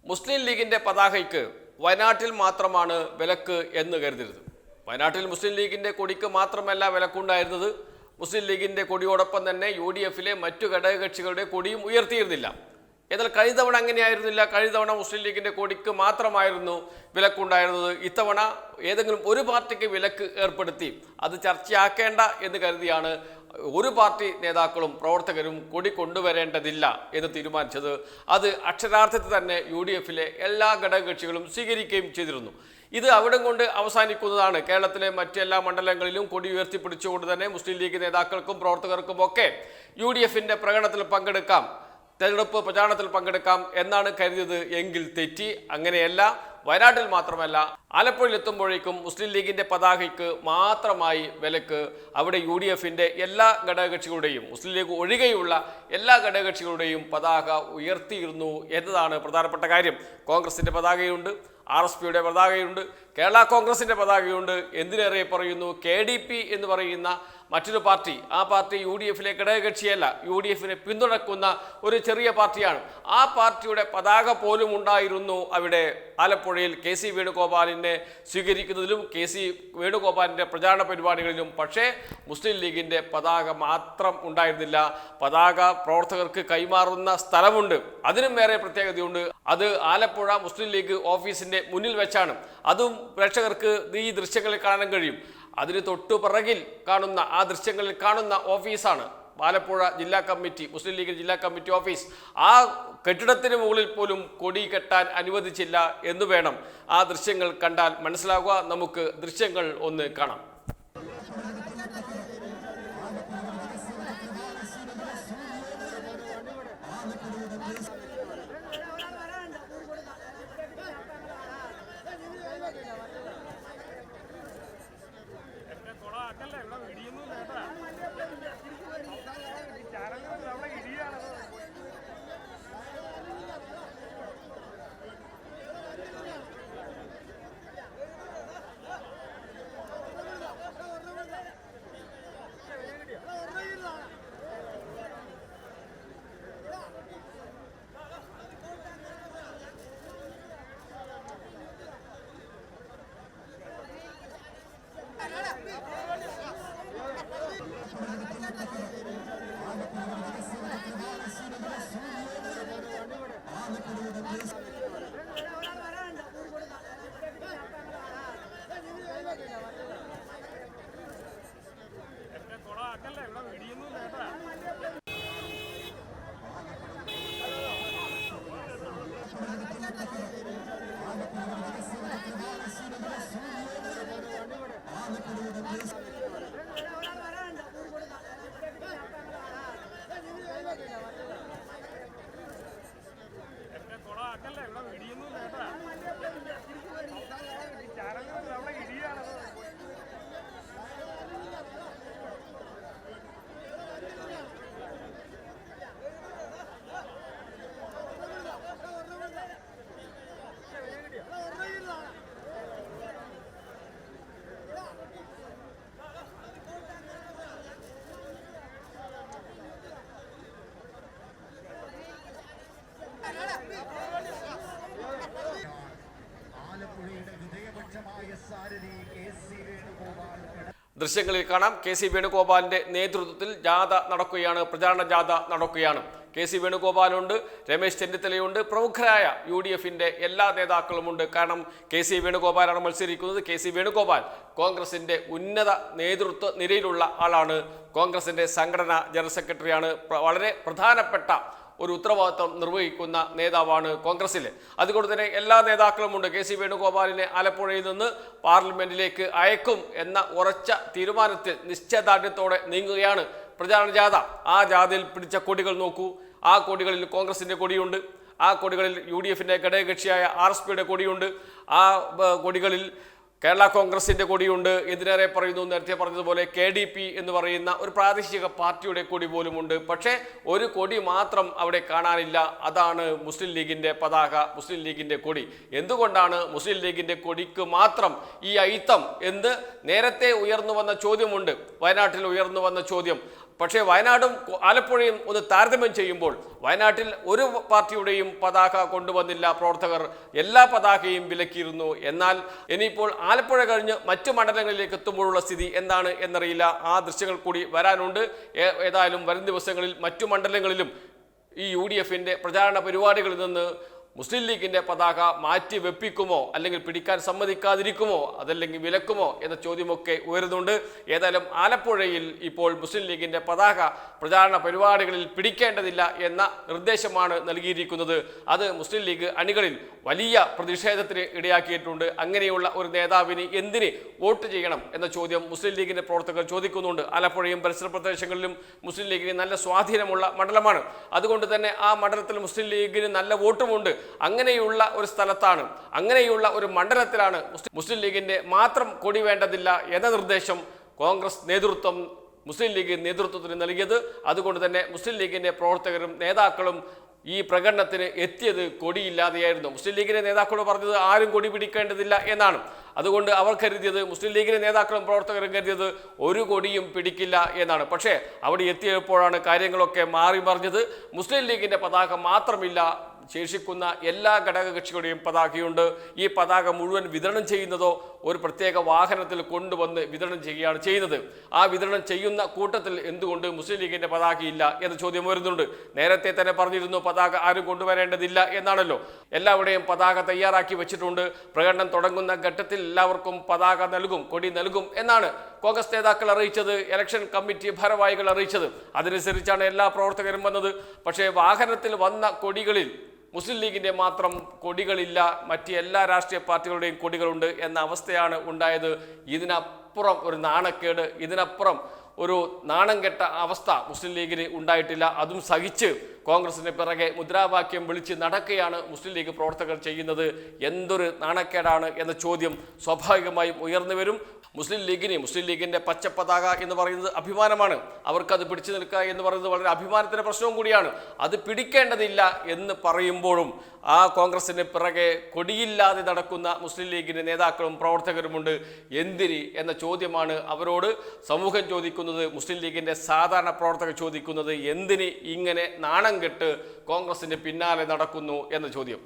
മുസ്ലിം ലീഗിന്റെ പതാകയ്ക്ക് വയനാട്ടിൽ മാത്രമാണ് വിലക്ക് എന്ന് കരുതരുത്. വയനാട്ടിൽ മുസ്ലിം ലീഗിന്റെ കൊടിക്ക് മാത്രമല്ല വിലക്കുണ്ടായിരുന്നത്. മുസ്ലിം ലീഗിന്റെ കൊടിയോടൊപ്പം തന്നെ UDF-ലെ മറ്റു ഘടകകക്ഷികളുടെ കൊടിയും ഉയർത്തിയിരുന്നില്ല. എന്നാൽ കഴിഞ്ഞ തവണ അങ്ങനെയായിരുന്നില്ല. കഴിഞ്ഞ തവണ മുസ്ലിം ലീഗിന്റെ കൊടിക്ക് മാത്രമായിരുന്നു വിലക്കുണ്ടായിരുന്നത്. ഇത്തവണ ഏതെങ്കിലും ഒരു പാർട്ടിക്ക് വിലക്ക് ഏർപ്പെടുത്തി അത് ചർച്ചയാക്കേണ്ട എന്ന് കരുതിയാണ് ഒരു പാർട്ടി നേതാക്കളും പ്രവർത്തകരും കൊടി കൊണ്ടുവരേണ്ടതില്ല എന്ന് തീരുമാനിച്ചത്. അത് അക്ഷരാർത്ഥത്തിൽ തന്നെ UDF-ലെ എല്ലാ ഘടകകക്ഷികളും സ്വീകരിക്കുകയും ചെയ്തിരുന്നു. ഇത് അവിടം കൊണ്ട് അവസാനിക്കുന്നതാണ്. കേരളത്തിലെ മറ്റെല്ലാ മണ്ഡലങ്ങളിലും കൊടി ഉയർത്തിപ്പിടിച്ചുകൊണ്ട് തന്നെ മുസ്ലിം ലീഗ് നേതാക്കൾക്കും പ്രവർത്തകർക്കും ഒക്കെ UDF-ന്റെ പ്രകടനത്തിൽ പങ്കെടുക്കാം, തെരഞ്ഞെടുപ്പ് പ്രചാരണത്തിൽ പങ്കെടുക്കാം എന്നാണ് കരുതിയത്. എങ്കിൽ തെറ്റി. അങ്ങനെയല്ല. വയനാട്ടിൽ മാത്രമല്ല, ആലപ്പുഴയിൽ എത്തുമ്പോഴേക്കും മുസ്ലിം ലീഗിന്റെ പതാകയ്ക്ക് മാത്രമായി വിലക്ക്. അവിടെ UDF-ന്റെ എല്ലാ ഘടകകക്ഷികളുടെയും, മുസ്ലിം ലീഗ് ഒഴികെയുള്ള എല്ലാ ഘടകകക്ഷികളുടെയും പതാക ഉയർത്തിയിരുന്നു എന്നതാണ് പ്രധാനപ്പെട്ട കാര്യം. കോൺഗ്രസിന്റെ പതാകയുണ്ട്, RSPയുടെ പതാകയുണ്ട്, കേരള കോൺഗ്രസിന്റെ പതാകയുണ്ട്. എന്തിനേറെ പറയുന്നു, KDP എന്ന് പറയുന്ന മറ്റൊരു പാർട്ടി, ആ പാർട്ടി UDF-ലെ ഘടകകക്ഷിയല്ല, UDF-നെ പിന്തുണക്കുന്ന ഒരു ചെറിയ പാർട്ടിയാണ്. ആ പാർട്ടിയുടെ പതാക പോലും ഉണ്ടായിരുന്നു അവിടെ ആലപ്പുഴയിൽ KC വേണുഗോപാലിനെ സ്വീകരിക്കുന്നതിലും KC വേണുഗോപാലിൻ്റെ പ്രചാരണ പരിപാടികളിലും. പക്ഷേ മുസ്ലിം ലീഗിൻ്റെ പതാക മാത്രം ഉണ്ടായിരുന്നില്ല. പതാക പ്രവർത്തകർക്ക് കൈമാറുന്ന സ്ഥലമുണ്ട്, അതിനും വേറെ പ്രത്യേകതയുണ്ട്. അത് ആലപ്പുഴ മുസ്ലിം ലീഗ് ഓഫീസിൻ്റെ മുന്നിൽ വെച്ചാണ്. അതും പ്രേക്ഷകർക്ക് ഈ ദൃശ്യങ്ങളിൽ കാണാൻ കഴിയും. അതിന് തൊട്ടു പിറകിൽ കാണുന്ന, ആ ദൃശ്യങ്ങളിൽ കാണുന്ന ഓഫീസാണ് ആലപ്പുഴ ജില്ലാ കമ്മിറ്റി, മുസ്ലിം ലീഗ് ജില്ലാ കമ്മിറ്റി ഓഫീസ്. ആ കെട്ടിടത്തിന് മുകളിൽ പോലും കൊടി കെട്ടാൻ അനുവദിച്ചില്ല എന്ന് വേണം ആ ദൃശ്യങ്ങൾ കണ്ടാൽ മനസ്സിലാകുക. നമുക്ക് ദൃശ്യങ്ങൾ ഒന്ന് കാണാം. ദൃശ്യങ്ങളിൽ കാണാം. KC വേണുഗോപാലിന്റെ നേതൃത്വത്തിൽ ജാഥ നടക്കുകയാണ്, പ്രചാരണ ജാഥ നടക്കുകയാണ്. KC വേണുഗോപാലുണ്ട്, രമേശ് ചെന്നിത്തലയുണ്ട്, പ്രമുഖരായ UDF-ന്റെ എല്ലാ നേതാക്കളുമുണ്ട്. കാരണം KC വേണുഗോപാലാണ് മത്സരിക്കുന്നത്. KC വേണുഗോപാൽ കോൺഗ്രസിന്റെ ഉന്നത നേതൃത്വ നിരയിലുള്ള ആളാണ്. കോൺഗ്രസിന്റെ സംഘടനാ ജനറൽ സെക്രട്ടറിയാണ്. വളരെ പ്രധാനപ്പെട്ട ഒരു ഉത്തരവാദിത്വം നിർവഹിക്കുന്ന നേതാവാണ് കോൺഗ്രസിൽ. അതുകൊണ്ട് തന്നെ എല്ലാ നേതാക്കളുമുണ്ട്. KC വേണുഗോപാലിനെ ആലപ്പുഴയിൽ നിന്ന് പാർലമെന്റിലേക്ക് അയക്കും എന്ന ഉറച്ച തീരുമാനത്തിൽ നിശ്ചയദാർഢ്യത്തോടെ നീങ്ങുകയാണ് പ്രചാരണ ജാഥ. ആ ജാഥയിൽ പിടിച്ച കൊടികൾ നോക്കൂ. ആ കൊടികളിൽ കോൺഗ്രസിന്റെ കൊടിയുണ്ട്, ആ കൊടികളിൽ UDF-ന്റെ ഘടകകക്ഷിയായ RSPയുടെ കൊടിയുണ്ട്, ആ കൊടികളിൽ കേരള കോൺഗ്രസിന്റെ കൊടിയുണ്ട്. എന്തിനേറെ പറയുന്നു, നേരത്തെ പറഞ്ഞതുപോലെ KDP എന്ന് പറയുന്ന ഒരു പ്രാദേശിക പാർട്ടിയുടെ കൊടി പോലുമുണ്ട്. പക്ഷേ ഒരു കൊടി മാത്രം അവിടെ കാണാനില്ല. അതാണ് മുസ്ലിം ലീഗിന്റെ പതാക, മുസ്ലിം ലീഗിന്റെ കൊടി. എന്തുകൊണ്ടാണ് മുസ്ലിം ലീഗിന്റെ കൊടിക്ക് മാത്രം ഈ അയിത്തം എന്ന് നേരത്തെ ഉയർന്നു വന്ന ചോദ്യമുണ്ട്. വയനാട്ടിൽ ഉയർന്നു വന്ന ചോദ്യം. പക്ഷേ വയനാടും ആലപ്പുഴയും ഒന്ന് താരതമ്യം ചെയ്യുമ്പോൾ വയനാട്ടിൽ ഒരു പാർട്ടിയുടെയും പതാക കൊണ്ടുവന്നില്ല പ്രവർത്തകർ, എല്ലാ പതാകയും വിലക്കിയിരുന്നു. എന്നാൽ ഇനിയിപ്പോൾ ആലപ്പുഴ കഴിഞ്ഞ് മറ്റു മണ്ഡലങ്ങളിലേക്ക് എത്തുമ്പോഴുള്ള സ്ഥിതി എന്താണ് എന്നറിയില്ല. ആ ദൃശ്യങ്ങൾ കൂടി വരാനുണ്ട്. ഏതായാലും വരും ദിവസങ്ങളിൽ മറ്റു മണ്ഡലങ്ങളിലും ഈ UDFന്റെ പ്രചാരണ പരിപാടികളിൽ നിന്ന് മുസ്ലിം ലീഗിന്റെ പതാക മാറ്റി വെപ്പിക്കുമോ, അല്ലെങ്കിൽ പിടിക്കാൻ സമ്മതിക്കാതിരിക്കുമോ, അതല്ലെങ്കിൽ വിലക്കുമോ എന്ന ചോദ്യമൊക്കെ ഉയരുന്നുണ്ട്. ഏതായാലും ആലപ്പുഴയിൽ ഇപ്പോൾ മുസ്ലിം ലീഗിന്റെ പതാക പ്രചാരണ പരിപാടികളിൽ പിടിക്കേണ്ടതില്ല എന്ന നിർദ്ദേശമാണ് നൽകിയിരിക്കുന്നത്. അത് മുസ്ലിം ലീഗ് അണികളിൽ വലിയ പ്രതിഷേധത്തിന് ഇടയാക്കിയിട്ടുണ്ട്. അങ്ങനെയുള്ള ഒരു നേതാവിന് എന്തിന് വോട്ട് ചെയ്യണം എന്ന ചോദ്യം മുസ്ലിം ലീഗിന്റെ പ്രവർത്തകർ ചോദിക്കുന്നുണ്ട്. ആലപ്പുഴയും പരിസര പ്രദേശങ്ങളിലും മുസ്ലിം ലീഗിന് നല്ല സ്വാധീനമുള്ള മണ്ഡലമാണ്. അതുകൊണ്ട് തന്നെ ആ മണ്ഡലത്തിൽ മുസ്ലിം ലീഗിന് നല്ല വോട്ടുമുണ്ട്. അങ്ങനെയുള്ള ഒരു സ്ഥലത്താണ്, അങ്ങനെയുള്ള ഒരു മണ്ഡലത്തിലാണ് മുസ്ലിം ലീഗിന്റെ മാത്രം കൊടി വേണ്ടതില്ല എന്ന നിർദ്ദേശം കോൺഗ്രസ് നേതൃത്വം മുസ്ലിം ലീഗ് നേതൃത്വത്തിന് നൽകിയത്. അതുകൊണ്ട് തന്നെ മുസ്ലിം ലീഗിന്റെ പ്രവർത്തകരും നേതാക്കളും ഈ പ്രകടനത്തിന് എത്തിയത് കൊടിയില്ലാതെയായിരുന്നു. മുസ്ലിം ലീഗിന്റെ നേതാക്കളോട് പറഞ്ഞത് ആരും കൊടി പിടിക്കേണ്ടതില്ല എന്നാണ്. അതുകൊണ്ട് അവർ കരുതിയത്, മുസ്ലിം ലീഗിന്റെ നേതാക്കളും പ്രവർത്തകരും കരുതിയത് ഒരു കൊടിയും പിടിക്കില്ല എന്നാണ്. പക്ഷേ അവിടെ എത്തിയപ്പോഴാണ് കാര്യങ്ങളൊക്കെ മാറി മറിഞ്ഞത്. മുസ്ലിം ലീഗിന്റെ പതാക മാത്രമില്ല, ശേഷിക്കുന്ന എല്ലാ ഘടകകക്ഷികളുടെയും പതാകയുണ്ട്. ഈ പതാക മുഴുവൻ വിതരണം ചെയ്യുന്നതോ ഒരു പ്രത്യേക വാഹനത്തിൽ കൊണ്ടുവന്ന് വിതരണം ചെയ്യുകയാണ് ചെയ്യുന്നത്. ആ വിതരണം ചെയ്യുന്ന കൂട്ടത്തിൽ എന്തുകൊണ്ട് മുസ്ലിം ലീഗിന്റെ പതാകയില്ല എന്ന ചോദ്യം വരുന്നുണ്ട്. നേരത്തെ തന്നെ പറഞ്ഞിരുന്നു പതാക ആരും കൊണ്ടുവരേണ്ടതില്ല എന്നാണല്ലോ. എല്ലാവരുടെയും പതാക തയ്യാറാക്കി വെച്ചിട്ടുണ്ട്. പ്രകടനം തുടങ്ങുന്ന ഘട്ടത്തിൽ എല്ലാവർക്കും പതാക നൽകും, കൊടി നൽകും എന്നാണ് കോൺഗ്രസ് നേതാക്കൾ അറിയിച്ചത്, ഇലക്ഷൻ കമ്മിറ്റി ഭാരവാഹികൾ അറിയിച്ചത്. അതനുസരിച്ചാണ് എല്ലാ പ്രവർത്തകരും വന്നത്. പക്ഷേ വാഹനത്തിൽ വന്ന കൊടികളിൽ മുസ്ലിം ലീഗിന്റെ മാത്രം കൊടികളില്ല, മറ്റ് എല്ലാ രാഷ്ട്രീയ പാർട്ടികളുടെയും കൊടികളുണ്ട് എന്ന അവസ്ഥയാണ് ഉണ്ടായത്. ഇതിനപ്പുറം ഒരു നാണക്കേട്, ഇതിനപ്പുറം ഒരു നാണം കെട്ട അവസ്ഥ മുസ്ലിം ലീഗിന് ഉണ്ടായിട്ടില്ല. അതും സഹിച്ച് കോൺഗ്രസിന് പിറകെ മുദ്രാവാക്യം വിളിച്ച് നടക്കുകയാണ് മുസ്ലിം ലീഗ് പ്രവർത്തകർ ചെയ്യുന്നത്. എന്തൊരു നാണക്കേടാണ് എന്ന ചോദ്യം സ്വാഭാവികമായും ഉയർന്നു വരും. മുസ്ലിം ലീഗിന്റെ പച്ചപ്പതാക എന്ന് പറയുന്നത് അഭിമാനമാണ്. അവർക്കത് പിടിച്ചു നിൽക്കുക എന്ന് പറയുന്നത് വളരെ അഭിമാനത്തിന്റെ പ്രശ്നവും കൂടിയാണ്. അത് പിടിക്കേണ്ടതില്ല എന്ന് പറയുമ്പോഴും ആ കോൺഗ്രസിന് പിറകെ കൊടിയില്ലാതെ നടക്കുന്ന മുസ്ലിം ലീഗിന്റെ നേതാക്കളും പ്രവർത്തകരുമുണ്ട്. എന്തിന് എന്ന ചോദ്യമാണ് അവരോട് സമൂഹം ചോദിക്കുന്നത്. മുസ്ലിം ലീഗിന്റെ സാധാരണ പ്രവർത്തകർ ചോദിക്കുന്നത് എന്തിന് ഇങ്ങനെ നാണം കെട്ട് കോൺഗ്രസിന്റെ പിന്നാലെ നടക്കുന്നു എന്ന ചോദ്യം.